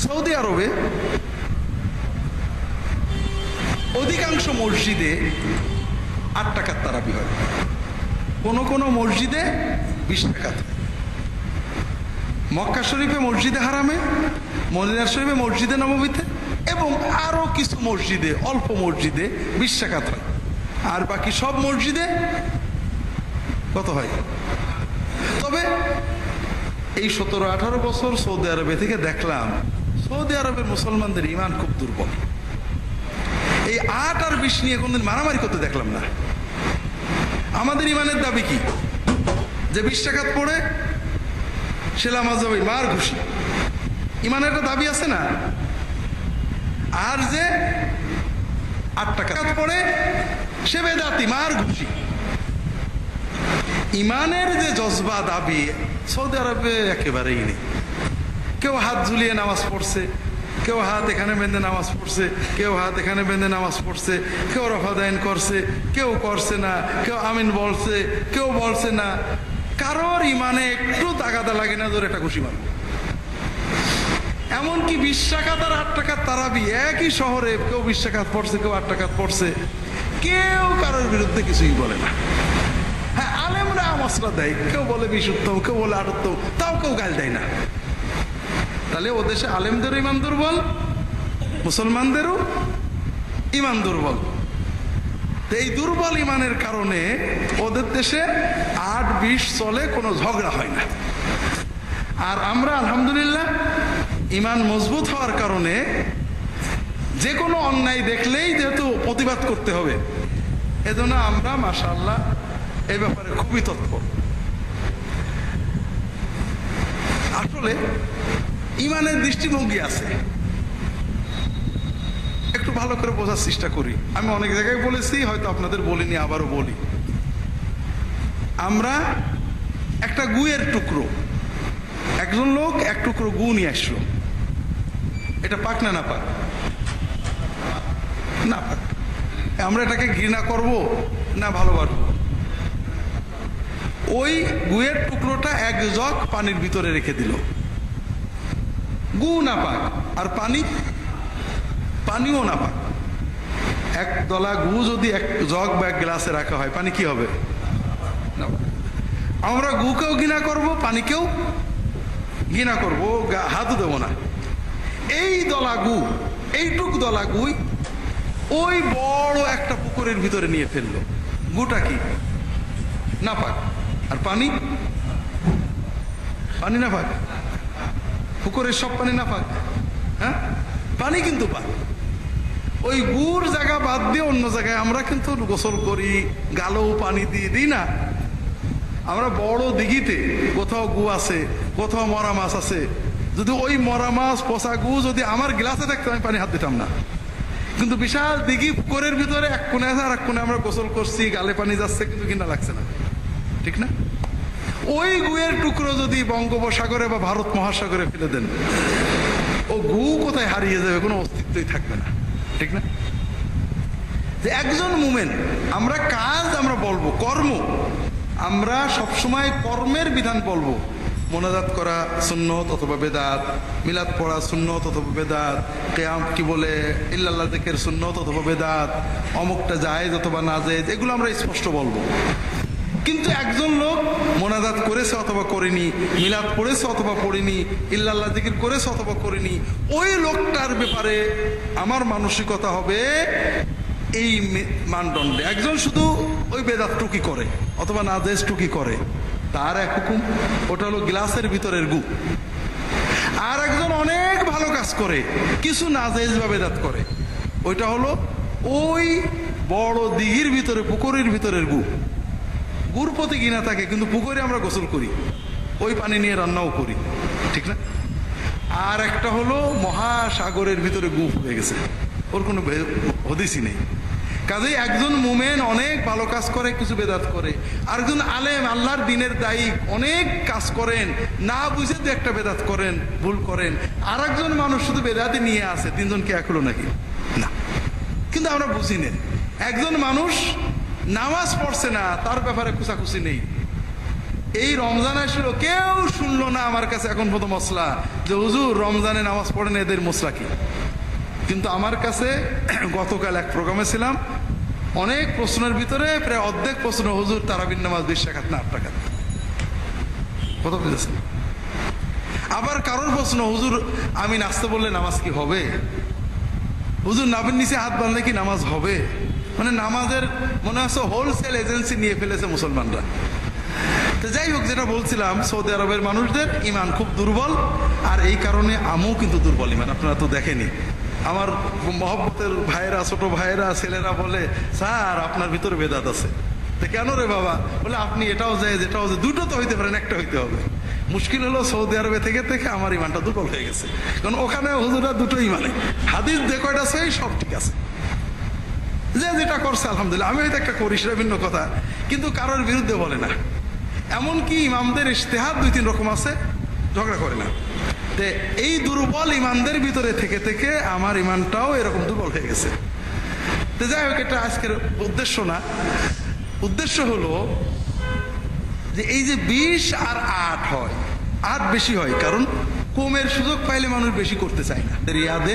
Saudi আরবে অধিকাংশ মসজিদে 8 টাকার তারাবি হয়, কোনো কোনো মসজিদে 20 টাকা। মক্কা শরীফে মসজিদে হারামে, মদিনা শরীফে মসজিদে নববীতে এবং আরো কিছু মসজিদে, অল্প মসজিদে 20 টাকা হয়। আর বাকি সব মসজিদে কত হয়? তবে এই 17-18 বছর সৌদি আরবে থেকে দেখলাম সৌদি আরবের মুসলমানদের ইমান খুব দুর্বল। এই 8 আর 20 নিয়ে কোনদিন মারামারি করতে দেখলাম না। আমাদের ইমানের দাবি কি? যে 20 টাকা পড়ে সেলা মাজাবি মার ঘুষি, ইমানের একটা দাবি আছে না? আর যে 8 টাকা পড়ে সে বেদাতি, মার ঘুষি। ইমানের যে জজবা দাবি সৌদি আরবে একেবারেই নেই। কেউ হাত ঝুলিয়ে নামাজ পড়ছে, কেউ হাত এখানে বেঁধে নামাজ পড়ছে, কেউ হাত এখানে বেঁধে নামাজ পড়ছে, কেউ রফাদাইন করছে, কেউ করছে না, কেউ আমিন বলছে, কেউ বলছে না। কারোর ইমানে একটু তাগাদা লাগে না ধরে একটা খুশি মারবে। এমনকি 20 টাকা আর 8 টাকার তারাবি একই শহরে কেউ 20 টাকা পড়ছে, কেউ 8 টাকা পড়ছে, কেউ কারোর বিরুদ্ধে কিছুই বলে না। হ্যাঁ, আলেমরা মশলা দেয়, কেউ বলে 20 উত্তম, কেউ বলে 8 উত্তম, তাও কেউ গাল দেয় না। তাহলে ও দেশে আলেমদেরও ইমান দুর্বল, মুসলমানদেরও ইমান দুর্বল। এই দুর্বল ইমানের কারণে ওদের দেশে 8-20 চলে, কোনো ঝগড়া হয় না। আর আমরা আলহামদুলিল্লাহ ইমান মজবুত হওয়ার কারণে যে কোনো অন্যায় দেখলেই যেহেতু প্রতিবাদ করতে হবে, এজন্য আমরা মাশাআল্লাহ এই ব্যাপারে খুবই তৎপর। আসলে ইমানের দৃষ্টিভঙ্গি আছে, একটু ভালো করে বোঝার চেষ্টা করি। আমি অনেক জায়গায় বলেছি, হয়তো আপনাদের বলিনি, আবারও বলি। আমরা একটা গুয়ের টুকরো, একজন লোক এক টুকরো গু নিয়ে আসলো, এটা পাক না না পাক? না পাক। আমরা এটাকে ঘৃণা করব না ভালোবাসবো? ওই গুয়ের টুকরোটা 1 জগ পানির ভিতরে রেখে দিল, গু না পাক আর পানিও না পাক। 1 দলা গু যদি 1 জগ বা 1 গ্লাসে রাখা হয়, পানি কি হবে? না। আমরা গুকেও ঘৃণা করব, পানিকেও ঘৃণা করবো, হাতও দেবো না। এই দলা গু, এইটুক দলা গুই ওই বড় একটা পুকুরের ভিতরে নিয়ে ফেললো। গুটা কি? না পাক। আর পানি না পাক? পুকুরের সব পানি না পাক? হ্যাঁ, পানি কিন্তু পাক। ওই গুড় জায়গা বাদ দিয়ে অন্য জায়গায় আমরা কিন্তু গোসল করি, গালেও পানি দিয়ে দিই না। আমরা বড় দিঘিতে কোথাও গু আছে, কোথাও মরা মাছ আছে, যদি ওই মরা মাছ পচা গু যদি আমার গ্লাসে থাকতো আমি পানি হাত দিতাম না। কিন্তু বিশাল দিঘি পুকুরের ভিতরে এক কোণে আছে, আর এক কোণে আমরা গোসল করছি, গালে পানি যাচ্ছে, কিন্তু ঘৃণা লাগছে না, ঠিক না? ওই গুয়ের টুকরো যদি বঙ্গোপসাগরে বা ভারত মহাসাগরে ফেলে দেন, ও গু কোথায় হারিয়ে যাবে, কোনো অস্তিত্বই থাকবে না, ঠিক না? যে একজন মুমিন, আমরা কাজ আমরা বলবো, কর্ম আমরা সবসময় কর্মের বিধান বলবো। মোনাজাত করা সুন্নত অথবা বেদাত, মিলাদ পড়া সুন্নত অথবা বেদাত, কিয়াম কি বলে ইল্লাল্লাহ যিকির সুন্নত অথবা বেদাত, অমুকটা জায়েজ অথবা নাজেজ, এগুলো আমরা স্পষ্ট বলবো। কিন্তু একজন লোক মোনাজাত করেছে অথবা করেনি, মিলাদ পড়েছে অথবা পড়েনি, ইল্লাল্লাহ যিকির করেছে অথবা করেনি, ওই লোকটার ব্যাপারে আমার মানসিকতা হবে এই মানদণ্ডে। একজন শুধু ওই বেদাত টুকি করে অথবা নাজেজ টুকি করে, তার এক হুকুম, ওটা হলো গ্লাসের ভিতরের গু। আর একজন অনেক ভালো কাজ করে, কিছু নাজেজ বা বেদাত করে, ওইটা হলো ওই বড় দিঘির ভিতরে, পুকুরের ভিতরের গু। গুর প্রতি ঘৃণা থাকে, কিন্তু পুকুরে আমরা গোসল করি, ওই পানি নিয়ে রান্নাও করি, ঠিক না? আর একটা হলো মহাসাগরের ভিতরে গু হয়ে গেছে, ওর কোনো হদিসই নেই। কাজেই একজন মুমেন অনেক ভালো কাজ করে, কিছু বেদাত করে। আরেকজন আলেম, আল্লাহর দ্বীনের দায়ী, অনেক কাজ করেন, না বুঝে তো একটা বেদাত করেন, ভুল করেন। আর একজন মানুষ শুধু বেদাতে নিয়ে আসে, 3 জন কি এক হলো নাকি? না। কিন্তু আমরা বুঝি না, একজন মানুষ নামাজ পড়ছে না, তার ব্যাপারে খুশাখুশি নেই, এই রমজান আসলো, কেউ শুনলো না আমার কাছে এখন পর্যন্ত মশলা যে হুজুর রমজানে নামাজ পড়েন, এদের মশলা কি। কিন্তু আমার কাছে গতকাল এক প্রোগ্রামে ছিলাম, অনেক প্রশ্নের ভিতরে প্রায় অর্ধেক প্রশ্ন হুজুর তারাবির নামাজ 20 রাকাত না 8 রাকাত, কত বুঝেছেন। আবার কারোর প্রশ্ন, হুজুর আমি নাচতে বললে নামাজ কি হবে, হুজুর নাবির নিচে হাত বাঁধলে কি নামাজ হবে। মানে নামাজের মনে হচ্ছে হোলসেল এজেন্সি নিয়ে ফেলেছে মুসলমানরা। তো যাই হোক, যেটা বলছিলাম, সৌদি আরবের মানুষদের ইমান খুব দুর্বল, আর এই কারণে আমিও কিন্তু দুর্বল ইমান। আপনারা তো দেখেনি, আমার মহব্বতের ভাইয়েরা, ছোট ভাইয়েরা, ছেলেরা বলে স্যার আপনার ভিতরে বেদাত আছে। তো কেন রে বাবা, বলে আপনি এটাও যায় যেটাও যায়, দুটো তো হইতে পারেন, একটা হইতে হবে। মুশকিল হলো সৌদি আরবে থেকে থেকে আমার ইমানটা দুর্বল হয়ে গেছে, কারণ ওখানে হুজুরা দুটোই মানে হাদিস যে কয়টা আছে সব ঠিক আছে, যে যেটা করছে আলহামদুলিল্লাহ। আমি হয়তো একটা করি, সেটা ভিন্ন কথা, কিন্তু কারোর বিরুদ্ধে বলে না। এমনকি ইমামদের ইজতিহাদ 2-3 রকম আছে, ঝগড়া করে না। তে এই দুর্বল ইমানদের ভিতরে থেকে থেকে আমার ইমানটাও এরকম দুর্বল হয়ে গেছে। তো যাই হোক, এটা আজকের উদ্দেশ্য না। উদ্দেশ্য হলো যে এই যে 20 আর 8 হয়, 8 বেশি হয়, কারণ কমের সুযোগ পাইলে মানুষ বেশি করতে চায় না। রিয়াদে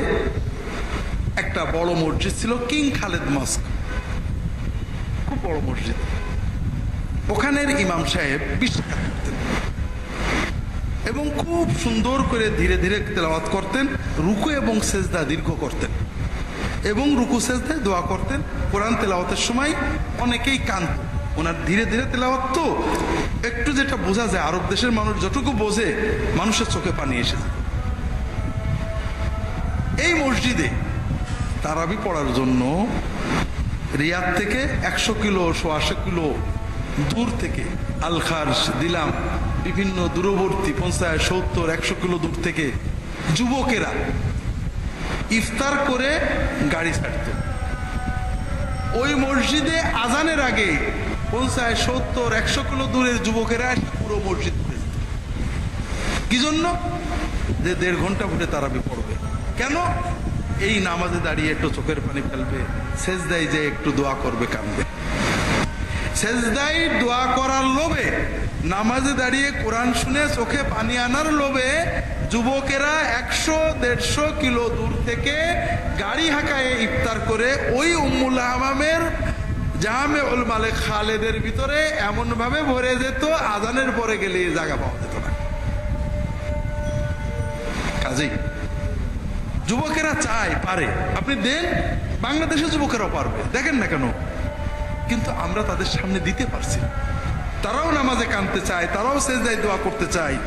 একটা বড় মসজিদ ছিল, কিং খালেদ মস্ক, খুব বড় মসজিদ। ওখানের ইমাম সাহেব 20 রাকাত করতেন এবং খুব সুন্দর করে ধীরে ধীরে তেলাওয়াত করতেন, রুকু এবং সেজদা দীর্ঘ করতেন এবং রুকু সেজদায় দোয়া করতেন। কোরআন তেলাওয়াতের সময় অনেকেই কাঁদত, ওনার ধীরে ধীরে তেলাওয়াত তো একটু যেটা বোঝা যায়, আরব দেশের মানুষ যতটুকু বোঝে, মানুষের চোখে পানি এসে যায়। এই মসজিদে তারাবি পড়ার জন্য রিয়াদ থেকে 100 কিলো 180 কিলো দূর থেকে, আল খার্জ, দিলাম, বিভিন্ন দূরবর্তী 50, 70, 100 কিলো দূর থেকে যুবকেরা ইফতার করে গাড়ি ছাড়ত। ওই মসজিদে আজানের আগে 50, 70, 100 কিলো দূরের যুবকেরা পুরো মসজিদ ঘুরে যেত। কি জন্য? যে 1.5 ঘন্টা উঠে তারাবি পড়বে। কেন? এই নামাজে দাঁড়িয়ে একটু চোখের পানি ফেলবে, সেজদায় যে একটু দোয়া করবে, কাঁদবে। সেজদায় দোয়া করার লোভে, নামাজে দাঁড়িয়ে কোরআন শুনে চোখে পানি আনার লোভে যুবকেরা 100-150 কিলো দূর থেকে গাড়ি হাঁকায় ইফতার করে ওই উম্মুল হামামের জামেউল মালিক খালেদের ভিতরে এমন ভাবে ভরে যেত, আজানের পরে গেলে জায়গা পাওয়া যেত না। কাজেই যুবকেরা চায়, পারে, আপনি দেন, বাংলাদেশের যুবকেরাও পারবে, দেখেন না কেন। কিন্তু আমরা তাদের সামনে দিতে পারছি না। তারাও নামাজে কাঁদতে চায়, তারাও সেজদায় দোয়া করতে চায়,